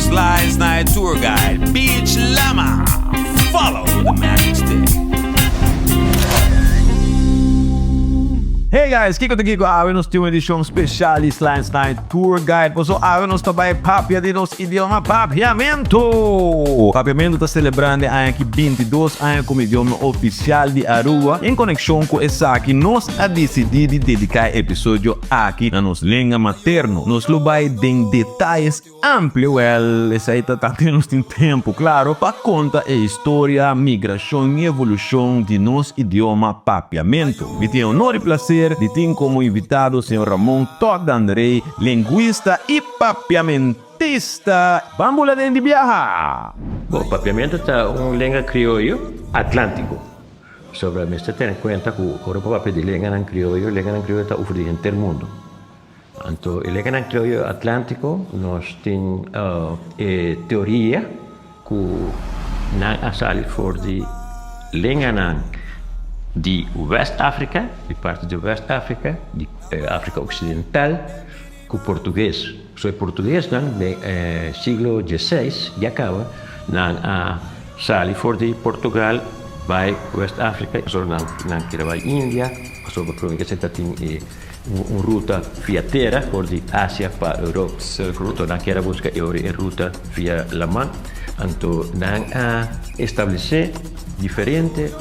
Slides Night Tour Guide, Beach Lama. Follow the magic stick. Hey guys, Kiko Kiko, nos tem uma edição especial de Slants Night Tour Guide. Por isso, nos também papia de nos idioma papiamento. Papiamento está celebrando aqui 22 anos como idioma oficial de Aruba. Em conexão com essa aqui, nós a decidir de dedicar episódio aqui na nossa língua materna. Nos lo vai em detalhes amplios. Essa aí está tendo tempo, claro, para contar a história, migração e evolução de nosso idioma papiamento. Me tem honor e prazer de ter como invitado o senhor Ramon Togandrei, linguista e papiamentista. Vamos lá dentro de viajar. Bom, papiamento é língua crioulo atlântico. Sobre me está tendo em conta que o papel de língua crioulo está oferecendo em todo o mundo. Então, a língua crioulo atlântico, nós temos teoria que não sai fora de língua de West-África, de parte de West-África, de África Ocidental, com português. Só português, no século XVI, já acaba, sai fora de Portugal, vai West-África, só não vai Índia, só porque você tem uma ruta fiateira, fora de Ásia para Europa, então não quer buscar a ruta via La Mancha, então não estabelecer diferente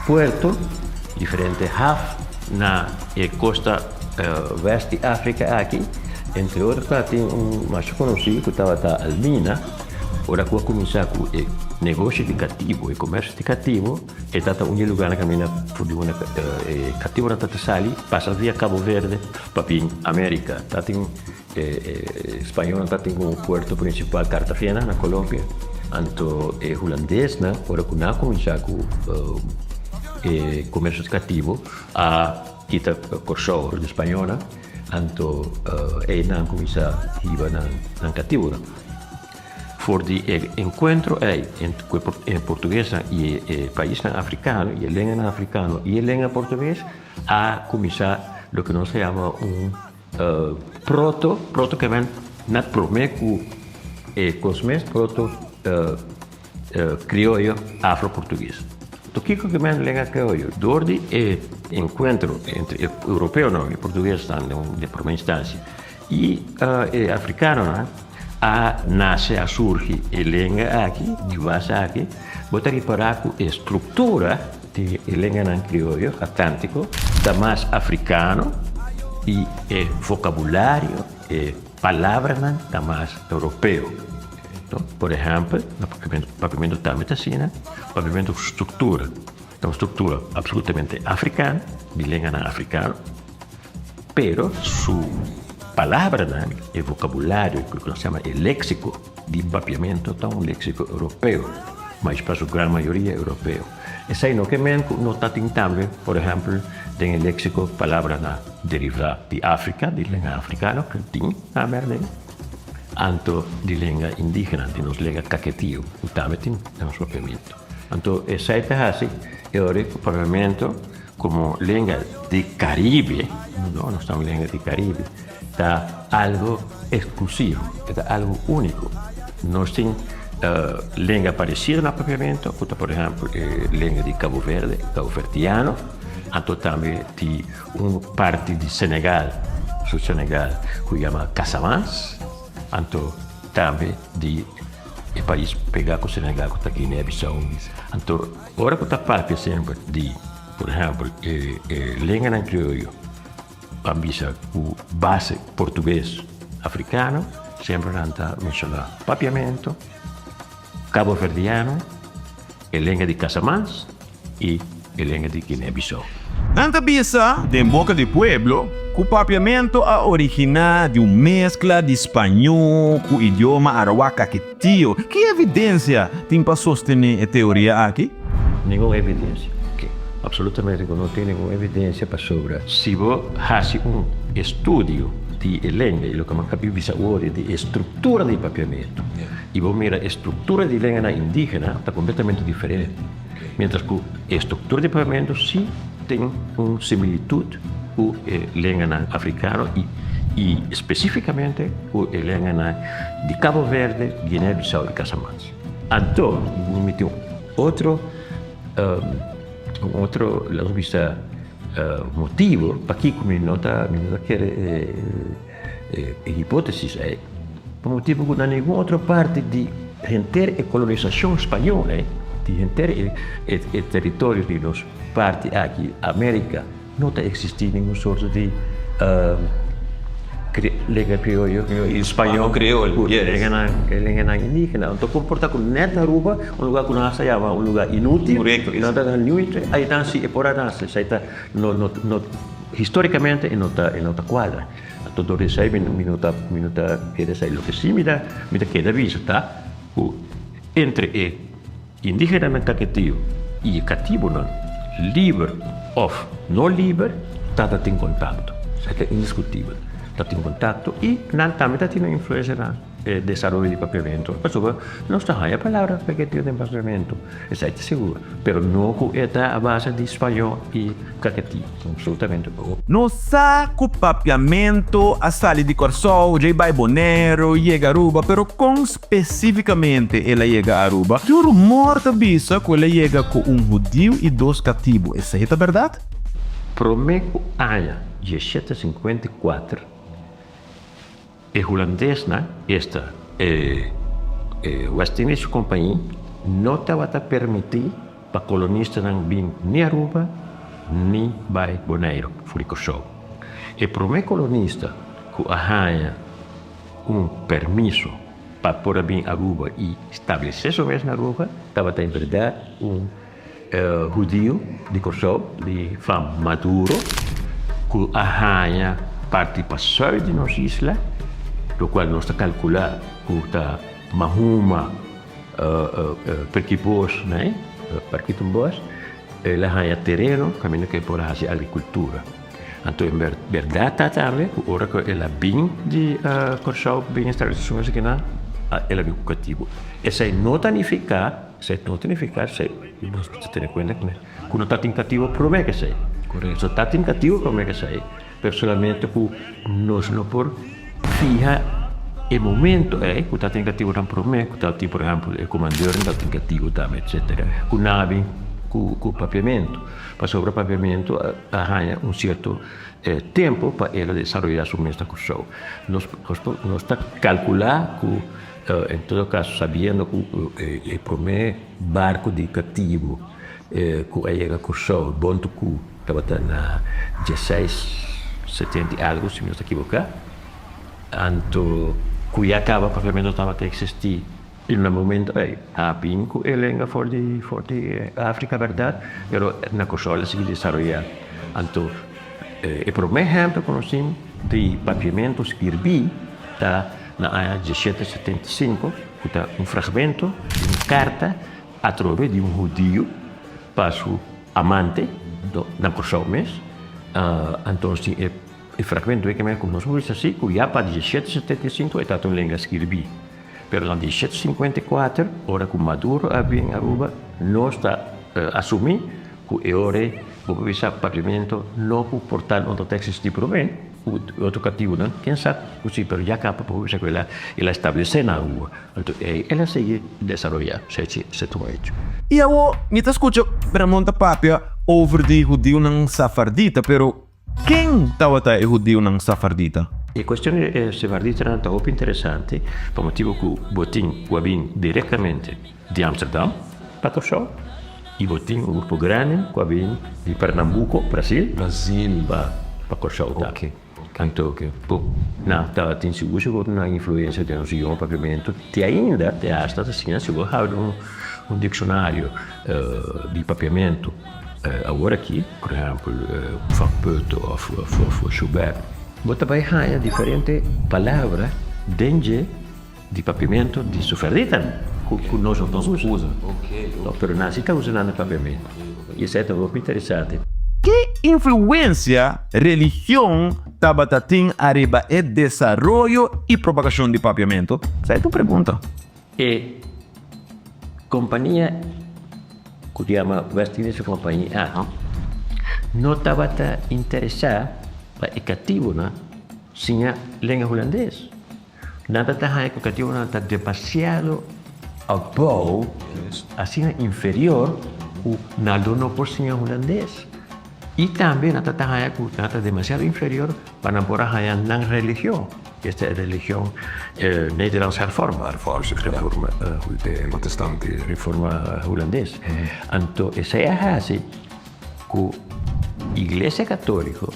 puerto, diferente haf na costa oeste de África aqui. Entre outros, tem mais conhecido que estava Albina. Agora, quando começar com o negócio de cativo e comércio de cativo, está um lugar na caminha por uma cativo na Tatasali, passa via Cabo Verde para a América. Tem espanhol, tem um porto principal Cartagena na Colômbia. Então, holandês, agora que não começar com comércio cativo, a kita corso de espanhola, então, não começar a ir na cativo. For de encontro entre portuguesa e país africano, e a língua africana e a língua portuguesa, a começar o que nós chamamos proto que vem na primeira cosmés, proto criollo afro-português. Então, o que é a língua criollo? Desde o encontro entre europeu e português, de primeira instância, e africano, nasce a surgir a língua aqui, de base aqui, botar reparar que a estrutura de língua criollo atlântico está mais africano e o vocabulário e palavras está mais europeu. Então, por exemplo, o papiamento também está assim, papiamento estrutura. Então, estrutura absolutamente africana, de língua africana, pero su palavra, o vocabulário, que nós chamamos de léxico de papiamento, é um léxico europeu, mas para a sua grande maioria europeu. Esse aí não que não está também, por exemplo, tem o léxico palavra derivada de África, de língua africana, que tem na verdade, anto de língua indígena, de nos língua caquetiu, que também tem nosso papiamento. Então, esse aí está assim, o papiamento como língua de Caribe, não estamos língua de Caribe, está algo exclusivo, está algo único. Nós temos língua parecida no papiamento, por exemplo, língua de Cabo Verde, cabo-verdiano, então também tem uma parte de Senegal, sul Senegal, que se chama Casamance, então também de o país pegar com o Senegal, com a Guiné-Bissau. Então, agora que está parte sempre de, por exemplo, língua na crioulo, ambisa o base português africano, sempre está mencionado papiamento, cabo-verdiano, a língua de Casamance e a língua de Guiné-Bissau. Nanta bisa, de boca de pueblo, que o papiamento é original de uma mescla de espanhol com o idioma arahuacaquetio. Que evidência tem para sostener a teoria aqui? Nenhuma evidência. Absolutamente não tem nenhuma evidência para sobre. Se você faz estudo de língua, e o que eu visa hoje de estrutura de papiamento, e você mira a estrutura de língua indígena, está completamente diferente. Mientras que a estrutura de papiamento sim tem uma similitude com a língua africana e especificamente o elenga de Cabo Verde, Guiné-Bissau e Casamance. Então, me tem outro motivo para que me nota quer hipótesis é por motivo que na nenhuma outra parte de gente a colonização espanhola, de gente o território de nos parte aqui América não está existindo nenhum sorte de lega criollo, espanhol crioulo, lega indígena. Então comporta com neta Aruba, lugar que nós chamamos lugar inútil, correto, e não está inútil, aí está se por aí está historicamente não está quadra. Então do receio minuta queda sai lo que sim me dá queda vista, tá? Entre indigenamente cativo e cativo não, livre ou não livre, está em contato, é indiscutível. Está em contato e também está tendo influência no desenvolvimento de papiamento. Por isso, não está a palavra porque tem papiamento, isso é seguro, mas não está a base de espanhol e cativo, absolutamente. No saco papiamento, a sali de Corsol, J-Bai Bonero, llega a Aruba, pero com especificamente ela llega a Aruba, de um rumor da bisa que ela llega com judío e 2 cativos. Essa é a verdade? Promeco ano 1754, o holandês, esta West Indies Company, não estava a permitir para colonistas não vir nem Aruba, nem Bai Boneiro, Furicochou. E para o colonista que arranha permisso para pôr vir Aruba e estabelecer-se na Aruba, estava em verdade judeu de Corsol, de fama Maduro, que arranha participação de nossa isla, do qual nós está calculando que está Mahuma perquibos, né? Perquibumbos, ela arranha terreno, caminho que por fazer agricultura. Então, em verdade, está também, agora que ela vem de Corsol, bem estabelecida, assim que não, ela vem com cativo. Essa não significa, se nós ter em conta que não está em cativo, promete que sei. Correto. Se está em cativo, promete que sei. Personalmente, nós não por fija o momento que está em cativo não promete, que está, por exemplo, o comandante está em cativo também, etc. Que nave, com papiamento. Para sobre o papiamento, arranha certo tempo para ela desenvolver sua mesma curso. Nós está calcular que, em todo caso, sabendo que o primeiro barco de cativo que chega a curso, bom que estava na 1670 algo, se não estou equivocado. Então, que acaba papiamento estava a existir. E no momento, a pinco, ele ainda for de África, verdade, mas na Corsol se desenvolveu. Então, o primeiro exemplo que nós temos de papiamento escrevi está na área 1775, que está fragmento de uma carta através de judeu para seu amante, na Corsol mesmo. Então, o fragmento é que como nós vimos assim, que já para 1775 está em língua escrevi. Pero em 1754, hora que Maduro havia em Aruba, nós está assumir que é hora de esse papiamento não portar outro texto de problema, outro cativo, não? Quem sabe, sim, mas já acaba por isso que ela estabelece na rua. Então, ela segue desenvolvendo esse hecho. E eu me escuto para monta papia over de judeu não safardita, pero quem estava a judeu não safardita? A questão sefardita é muito interessante, por motivo que o botim vem diretamente de Amsterdam para Corsol, e botim um grupo grande que vem de Pernambuco, Brasil, para Corsol. Ok. Então, está tem seguro na influência de nosso papiamento, e ainda tem hasta assim, se você abre um dicionário de papiamento, agora aqui, por exemplo, Van Putten ou Schubert, você vai ganhar diferentes palavras dentro de papiamento de suferdita, que nós não usamos. Mas nós estamos usando papiamento. Isso é muito interessante. Que influência religião estava tendo arriba o desenvolvimento e propagação de papiamento? Essa é a tua pergunta. E companhia que se chama West Indies Company não estava interessada para o cativo, né? sin língua holandês. Nada está que o cativo não está demasiado above, assim inferior, o nada não por sin holandês. E também nada está que nada demasiado inferior para não por na religião. Esta é a religião Nederlands hervorma, reforma protestante, reforma holandês. Então, essa é a razão que a Igreja Católica,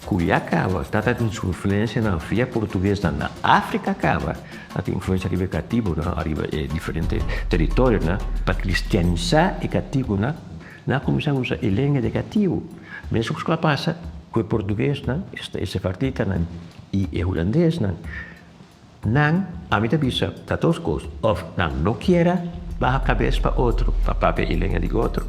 que acaba, está tendo influência na via portuguesa, na África acaba, tem influência arriba cativo, arriba diferentes territórios, para cristianizar o cativo, não começamos a usar a língua de cativo. Mesmo que passa com o português, esse partido, e o holandês, não, a minha vista, está todos coisas, ou não queira, baixar a cabeça para outro, para papel e língua de outro,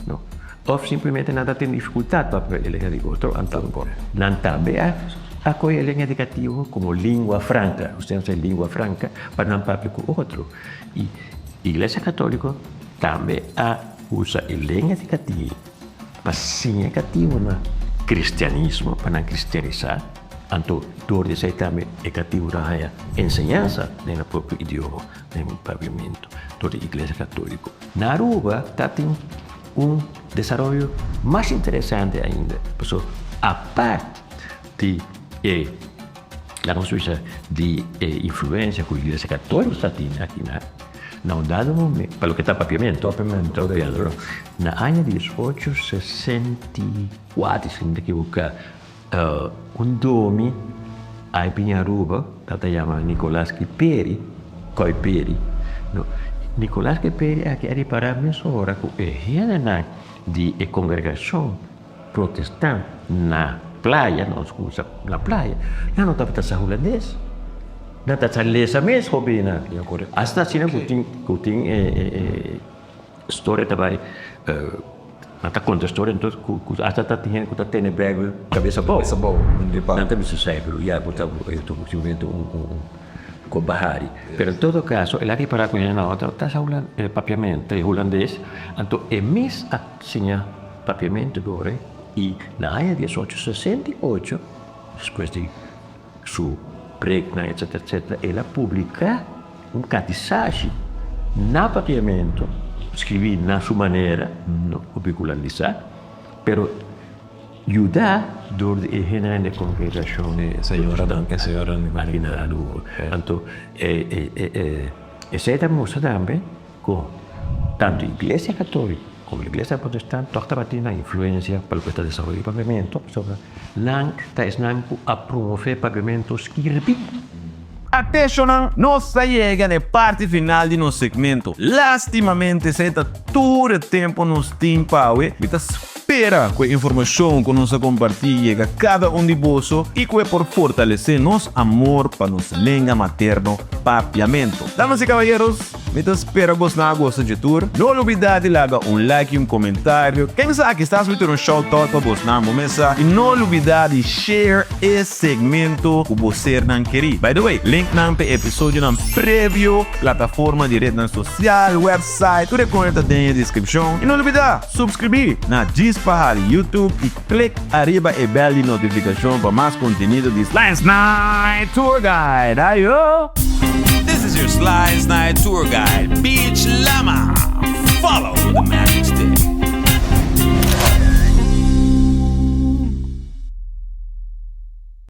não? Ou simplesmente nada tem dificuldade para papel e língua de outro, então, não também acolhe a língua educativa como língua franca, ou seja, língua franca, para não papel com outro. E a Igreja Católica também usa a língua educativa para sim educativo no cristianismo, para não cristianizar. Então, dor de ser também educativo na ensinança, no próprio idioma, no pavimento, da Igreja Católica. Na Aruba, tem desenvolvimento mais interessante ainda. Porque, a parte de influência que a Igreja Católica está tendo aqui, não dado momento, para o que está papiamento, na ano de 1864, se não me equivocar, domi aí em Aruba, que se chama Nicolás Kiperi, Nicolás Kiperi aqui é para a mesma hora que a de congregação protestante na praia, não estava tratando holandês. Não está lesa mesmo, Robina. Hasta assim, que tem história também. Não está contando história, então, hasta está tendo breve cabeça boa. Não tem isso cérebro, já botar com Bahari. Mas, em todo caso, ele aqui para conhecer na outra, está falando papiamento holandês, então, é mesmo assim, papiamento agora, e na ano de 1868, depois de sua pregna, etc., ela publica catecismo na papiamento, escrevi na sua maneira, não curricularizar, mas ajudar durante a reunião de congregação. Senhora, Marina da Lua. Então, essa mostra também que tanto a Igreja Católica como a Igreja Protestante estão tendo a influência para o que está desenvolvendo o pavimento, não está ensinando a promover pavimentos que repitem. Até chonan, nós chega na parte final de nosso segmento. Lastimamente, se está todo o tempo nos tem para ver, espera com a informação que nós compartilha cada de bolso e que é por fortalecer nosso amor para nossa língua materno, papiamento. Damas e cavalheiros, me espero gostar de tour. Não olvide de largar like e comentário. Quem sabe que estás vendo show todo para gostar de mesa. E não olvide de share esse segmento que você não quer. By the way, link na episódio na preview, plataforma de rede social, website, tudo conta na descrição. E não olvide subscrever na Dispahari YouTube e clique arriba e bell de notificação para mais conteúdo de Slice Night Tour Guide. Ayo! This is your Slice Night Tour Guide, Beach Llama. Follow the magic stick.